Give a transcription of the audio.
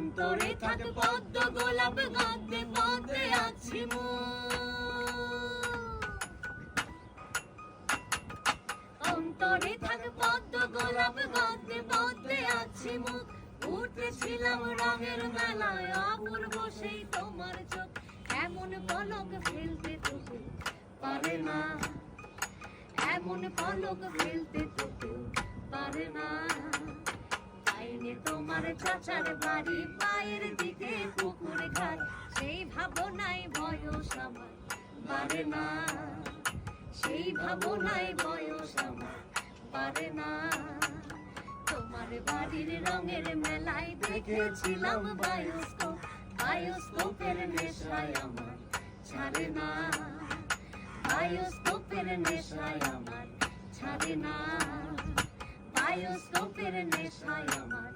অন্তরে থাক পদ্ম গোলাপ গন্ধে পদ্মে আছি অন্তরে থাক পদ্ম গোলাপ গন্ধে পদ্মে আছি মুখ উঠেছিলাম রঙের মেলায় অপূর্ব সেই তোমার চোখ এমন পলক ফেলতে তোকে পারে না এমন পলক ফেলতে তোকে পারে না পাইনি তোমার চাচার বাড়ি পায়ের দিকে পুকুর ঘাট সেই ভাবনায় বয়স আমার পারে না সেই ভাবনায় বয়স আমার পারে না তোমার বাড়ির রঙের মেলায় দেখেছিলাম বায়োস্কোপ বায়োস্কোপের নেশায় আমার ছাড়ে না বায়োস্কোপের নেশায় আমার ছাড়ে না বায়োস্কোপের নেশায় আমার